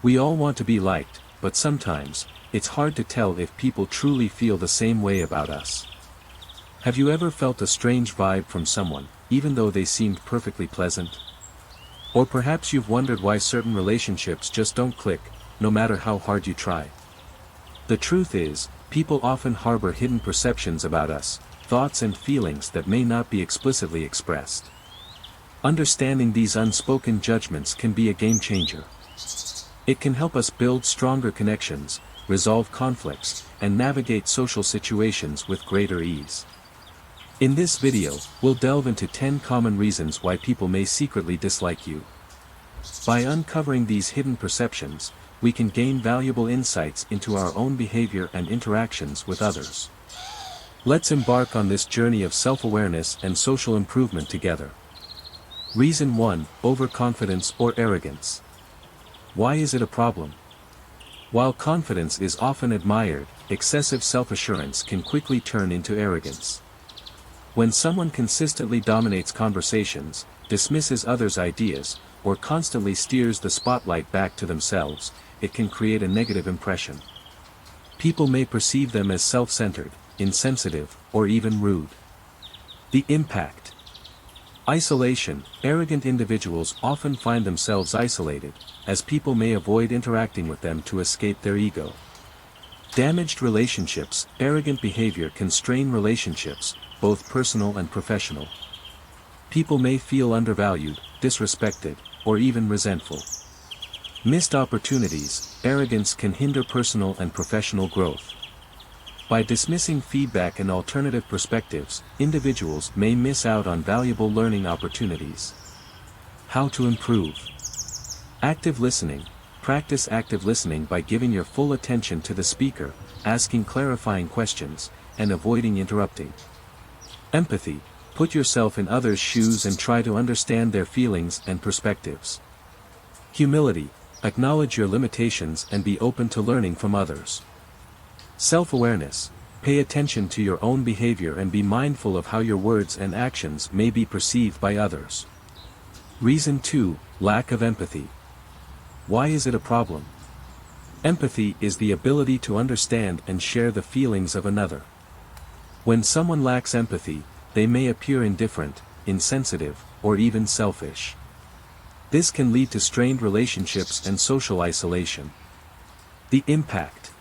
We all want to be liked, but sometimes, it's hard to tell if people truly feel the same way about us. Have you ever felt a strange vibe from someone, even though they seemed perfectly pleasant? Or perhaps you've wondered why certain relationships just don't click, no matter how hard you try. The truth is, people often harbor hidden perceptions about us, thoughts and feelings that may not be explicitly expressed. Understanding these unspoken judgments can be a game changer. It can help us build stronger connections, resolve conflicts, and navigate social situations with greater ease. In this video, we'll delve into 10 common reasons why people may secretly dislike you. By uncovering these hidden perceptions, we can gain valuable insights into our own behavior and interactions with others. Let's embark on this journey of self-awareness and social improvement together. Reason 1: overconfidence or arrogance. Why is it a problem? While confidence is often admired, excessive self-assurance can quickly turn into arrogance. When someone consistently dominates conversations, dismisses others' ideas, or constantly steers the spotlight back to themselves, it can create a negative impression. People may perceive them as self-centered, insensitive, or even rude. The impact. Isolation. Arrogant individuals often find themselves isolated, as people may avoid interacting with them to escape their ego. Damaged relationships. Arrogant behavior can strain relationships, both personal and professional. People may feel undervalued, disrespected, or even resentful. Missed opportunities. Arrogance can hinder personal and professional growth. By dismissing feedback and alternative perspectives, individuals may miss out on valuable learning opportunities. How to improve. Active listening. Practice active listening by giving your full attention to the speaker, asking clarifying questions, and avoiding interrupting. Empathy. Put yourself in others' shoes and try to understand their feelings and perspectives. Humility. Acknowledge your limitations and be open to learning from others. Self-awareness. Pay attention to your own behavior and be mindful of how your words and actions may be perceived by others. Reason 2: lack of empathy. Why is it a problem? Empathy is the ability to understand and share the feelings of another. When someone lacks empathy, they may appear indifferent, insensitive, or even selfish. This can lead to strained relationships and social isolation. The impact.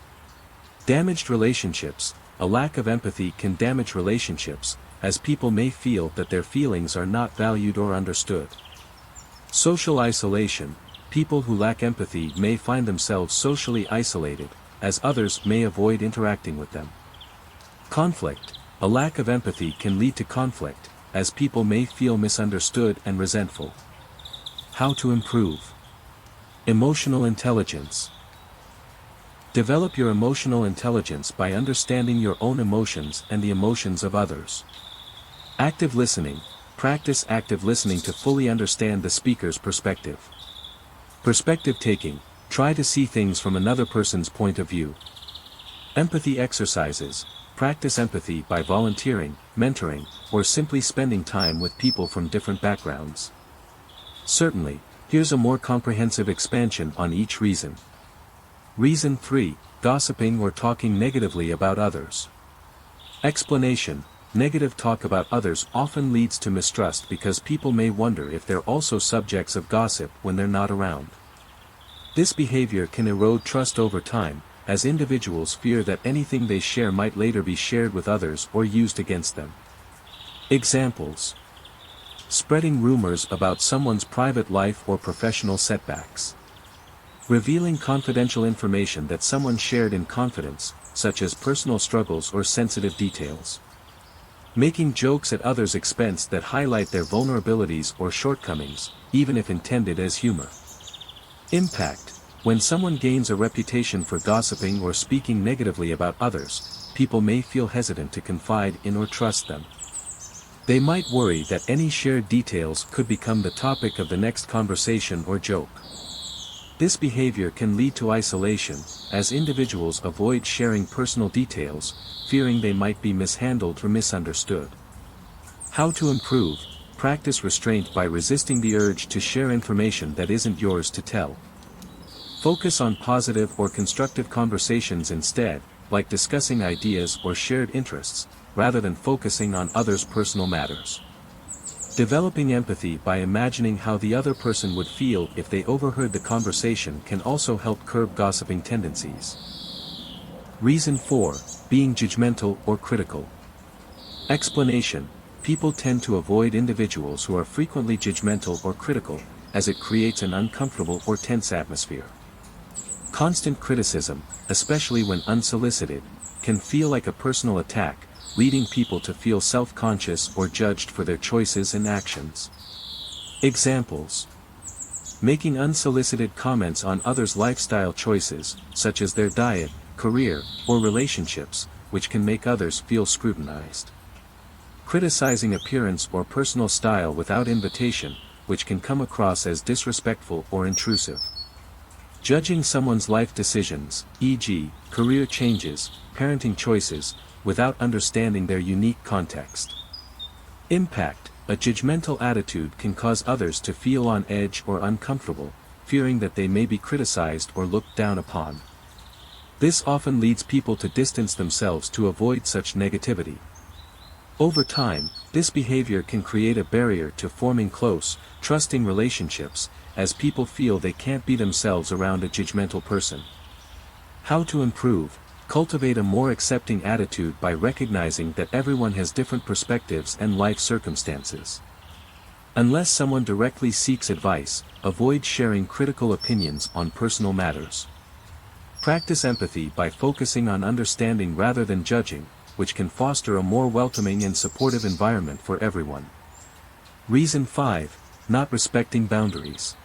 Damaged relationships. A lack of empathy can damage relationships, as people may feel that their feelings are not valued or understood. Social isolation. People who lack empathy may find themselves socially isolated, as others may avoid interacting with them. Conflict. A lack of empathy can lead to conflict, as people may feel misunderstood and resentful. How to improve. Emotional intelligence. Develop your emotional intelligence by understanding your own emotions and the emotions of others. Active listening. Practice active listening to fully understand the speaker's perspective. Perspective taking. Try to see things from another person's point of view. Empathy exercises. Practice empathy by volunteering, mentoring, or simply spending time with people from different backgrounds. Certainly, here's a more comprehensive expansion on each reason. Reason 3: gossiping or talking negatively about others. Explanation. Negative talk about others often leads to mistrust because people may wonder if they're also subjects of gossip when they're not around. This behavior can erode trust over time, as individuals fear that anything they share might later be shared with others or used against them. Examples. Spreading rumors about someone's private life or professional setbacks. Revealing confidential information that someone shared in confidence, such as personal struggles or sensitive details. Making jokes at others' expense that highlight their vulnerabilities or shortcomings, even if intended as humor. Impact. When someone gains a reputation for gossiping or speaking negatively about others, people may feel hesitant to confide in or trust them. They might worry that any shared details could become the topic of the next conversation or joke. This behavior can lead to isolation, as individuals avoid sharing personal details, fearing they might be mishandled or misunderstood. How to improve. Practice restraint by resisting the urge to share information that isn't yours to tell. Focus on positive or constructive conversations instead, like discussing ideas or shared interests, rather than focusing on others' personal matters. Developing empathy by imagining how the other person would feel if they overheard the conversation can also help curb gossiping tendencies. Reason 4. Being judgmental or critical. Explanation. People tend to avoid individuals who are frequently judgmental or critical, as it creates an uncomfortable or tense atmosphere. Constant criticism, especially when unsolicited, can feel like a personal attack, leading people to feel self-conscious or judged for their choices and actions. Examples: making unsolicited comments on others' lifestyle choices, such as their diet, career, or relationships, which can make others feel scrutinized. Criticizing appearance or personal style without invitation, which can come across as disrespectful or intrusive. Judging someone's life decisions, e.g., career changes, parenting choices, without understanding their unique context. Impact. A judgmental attitude can cause others to feel on edge or uncomfortable, fearing that they may be criticized or looked down upon. This often leads people to distance themselves to avoid such negativity. Over time, this behavior can create a barrier to forming close, trusting relationships, as people feel they can't be themselves around a judgmental person. How to improve? Cultivate a more accepting attitude by recognizing that everyone has different perspectives and life circumstances. Unless someone directly seeks advice, avoid sharing critical opinions on personal matters. Practice empathy by focusing on understanding rather than judging, which can foster a more welcoming and supportive environment for everyone. Reason 5. Not respecting boundaries.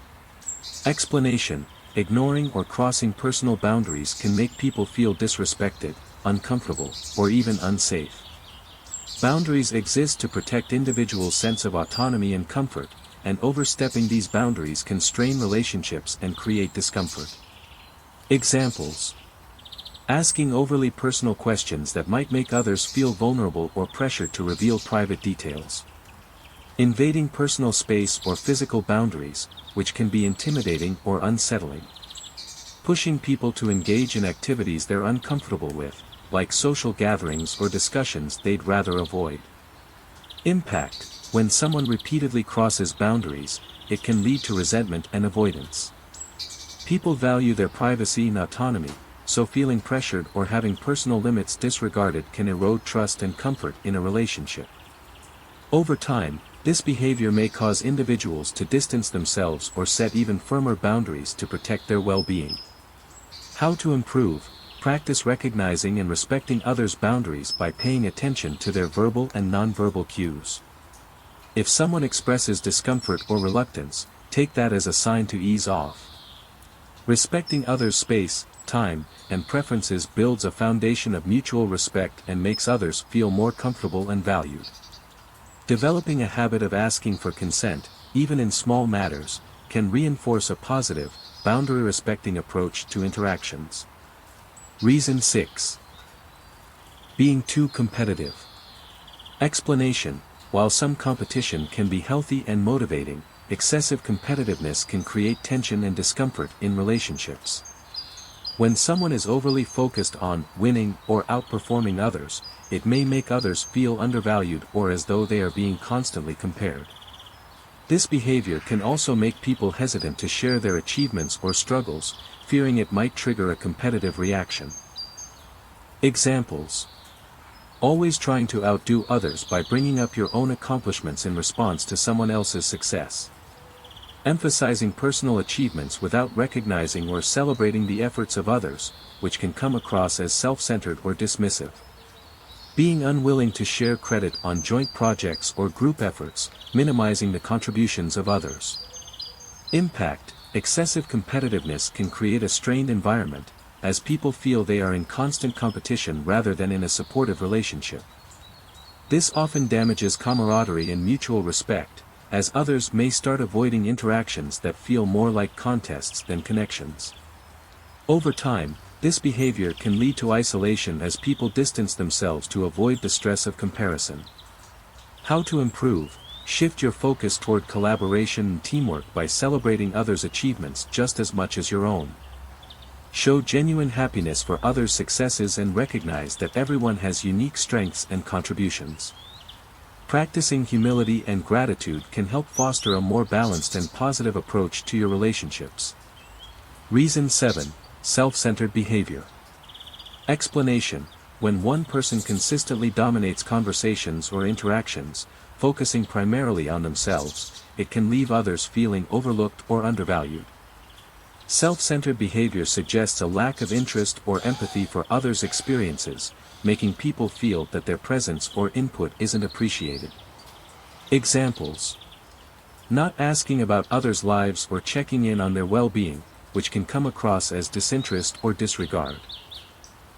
Explanation. Ignoring or crossing personal boundaries can make people feel disrespected, uncomfortable, or even unsafe. Boundaries exist to protect individuals' sense of autonomy and comfort, and overstepping these boundaries can strain relationships and create discomfort. Examples: asking overly personal questions that might make others feel vulnerable or pressured to reveal private details. Invading personal space or physical boundaries, which can be intimidating or unsettling. Pushing people to engage in activities they're uncomfortable with, like social gatherings or discussions they'd rather avoid. Impact. When someone repeatedly crosses boundaries, it can lead to resentment and avoidance. People value their privacy and autonomy, so feeling pressured or having personal limits disregarded can erode trust and comfort in a relationship. Over time, this behavior may cause individuals to distance themselves or set even firmer boundaries to protect their well-being. How to improve? Practice recognizing and respecting others' boundaries by paying attention to their verbal and nonverbal cues. If someone expresses discomfort or reluctance, take that as a sign to ease off. Respecting others' space, time, and preferences builds a foundation of mutual respect and makes others feel more comfortable and valued. Developing a habit of asking for consent, even in small matters, can reinforce a positive, boundary-respecting approach to interactions. Reason 6. Being too competitive. Explanation. While some competition can be healthy and motivating, excessive competitiveness can create tension and discomfort in relationships. When someone is overly focused on winning or outperforming others, it may make others feel undervalued or as though they are being constantly compared. This behavior can also make people hesitant to share their achievements or struggles, fearing it might trigger a competitive reaction. Examples: always trying to outdo others by bringing up your own accomplishments in response to someone else's success. Emphasizing personal achievements without recognizing or celebrating the efforts of others, which can come across as self-centered or dismissive. Being unwilling to share credit on joint projects or group efforts, minimizing the contributions of others. Impact. Excessive competitiveness can create a strained environment, as people feel they are in constant competition rather than in a supportive relationship. This often damages camaraderie and mutual respect, as others may start avoiding interactions that feel more like contests than connections. Over time, this behavior can lead to isolation as people distance themselves to avoid the stress of comparison. How to improve? Shift your focus toward collaboration and teamwork by celebrating others' achievements just as much as your own. Show genuine happiness for others' successes and recognize that everyone has unique strengths and contributions. Practicing humility and gratitude can help foster a more balanced and positive approach to your relationships. Reason 7. Self-centered behavior. Explanation: when one person consistently dominates conversations or interactions, focusing primarily on themselves, it can leave others feeling overlooked or undervalued. Self-centered behavior suggests a lack of interest or empathy for others' experiences, making people feel that their presence or input isn't appreciated. Examples: not asking about others' lives or checking in on their well-being, which can come across as disinterest or disregard.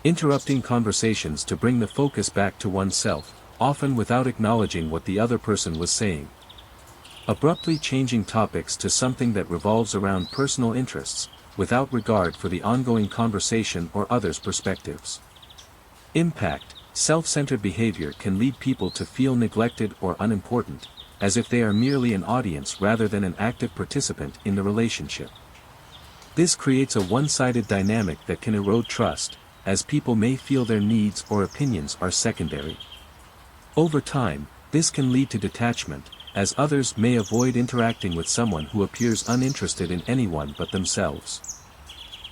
Interrupting conversations to bring the focus back to oneself, often without acknowledging what the other person was saying. Abruptly changing topics to something that revolves around personal interests, without regard for the ongoing conversation or others' perspectives. Impact: self-centered behavior can lead people to feel neglected or unimportant, as if they are merely an audience rather than an active participant in the relationship. This creates a one-sided dynamic that can erode trust, as people may feel their needs or opinions are secondary. Over time, this can lead to detachment, as others may avoid interacting with someone who appears uninterested in anyone but themselves.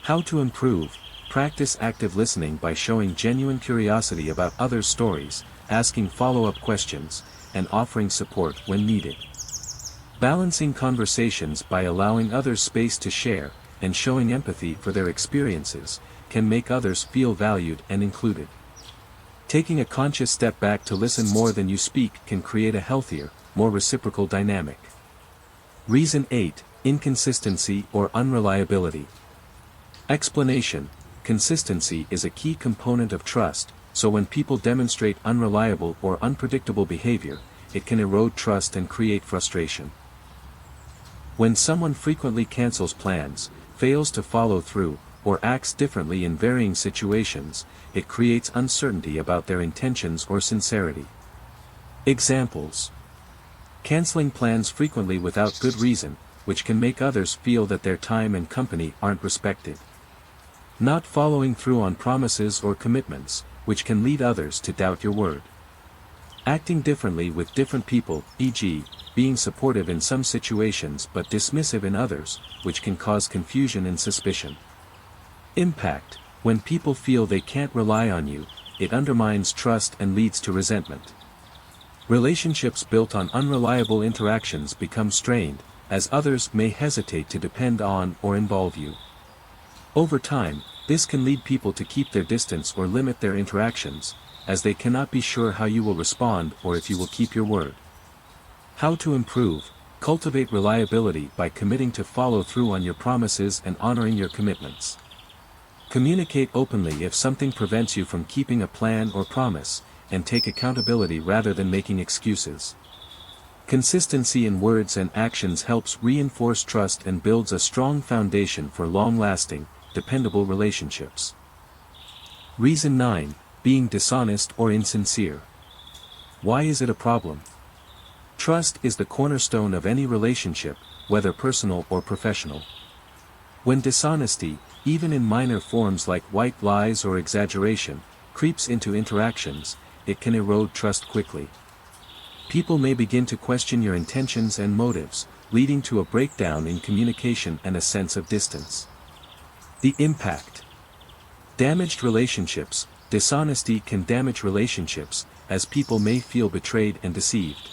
How to improve: practice active listening by showing genuine curiosity about others' stories, asking follow-up questions, and offering support when needed. Balancing conversations by allowing others space to share, and showing empathy for their experiences, can make others feel valued and included. Taking a conscious step back to listen more than you speak can create a healthier, more reciprocal dynamic. Reason 8. Inconsistency or unreliability. Explanation: consistency is a key component of trust, so when people demonstrate unreliable or unpredictable behavior, it can erode trust and create frustration. When someone frequently cancels plans, fails to follow through, or acts differently in varying situations, it creates uncertainty about their intentions or sincerity. Examples: canceling plans frequently without good reason, which can make others feel that their time and company aren't respected. Not following through on promises or commitments, which can lead others to doubt your word. Acting differently with different people, e.g., being supportive in some situations but dismissive in others, which can cause confusion and suspicion. Impact: when people feel they can't rely on you, it undermines trust and leads to resentment. Relationships built on unreliable interactions become strained, as others may hesitate to depend on or involve you. Over time, this can lead people to keep their distance or limit their interactions, as they cannot be sure how you will respond or if you will keep your word. How to improve: cultivate reliability by committing to follow through on your promises and honoring your commitments. Communicate openly if something prevents you from keeping a plan or promise, and take accountability rather than making excuses. Consistency in words and actions helps reinforce trust and builds a strong foundation for long-lasting, dependable relationships. Reason 9. Being dishonest or insincere. Why is it a problem? Trust is the cornerstone of any relationship, whether personal or professional. When dishonesty, even in minor forms like white lies or exaggeration, creeps into interactions, it can erode trust quickly. People may begin to question your intentions and motives, leading to a breakdown in communication and a sense of distance. The impact: damaged relationships. Dishonesty can damage relationships, as people may feel betrayed and deceived.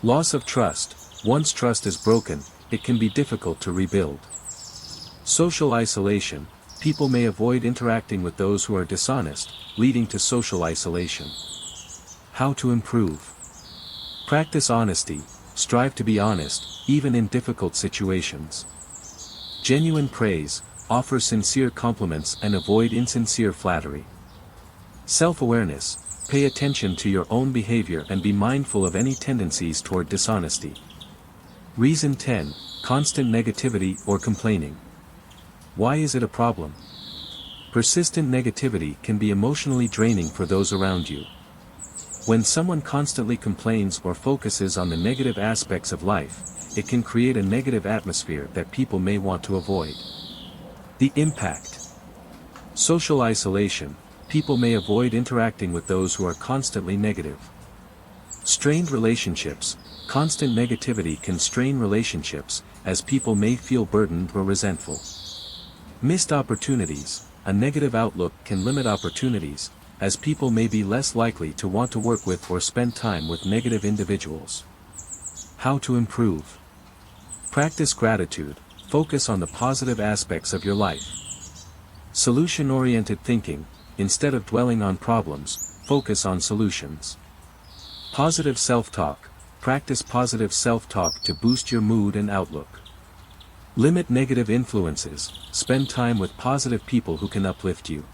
Loss of trust: once trust is broken, it can be difficult to rebuild. Social isolation: people may avoid interacting with those who are dishonest, leading to social isolation. How to improve? Practice honesty, strive to be honest, even in difficult situations. Genuine praise, offer sincere compliments and avoid insincere flattery. Self-awareness, pay attention to your own behavior and be mindful of any tendencies toward dishonesty. Reason 10. Constant negativity or complaining. Why is it a problem? Persistent negativity can be emotionally draining for those around you. When someone constantly complains or focuses on the negative aspects of life, it can create a negative atmosphere that people may want to avoid. The impact: Social isolation. People may avoid interacting with those who are constantly negative. Strained relationships. Constant negativity can strain relationships, as people may feel burdened or resentful. Missed opportunities. A negative outlook can limit opportunities, as people may be less likely to want to work with or spend time with negative individuals. How to improve. Practice gratitude. Focus on the positive aspects of your life. Solution-oriented thinking. Instead of dwelling on problems, focus on solutions. Positive self-talk. Practice positive self-talk to boost your mood and outlook. Limit negative influences. Spend time with positive people who can uplift you.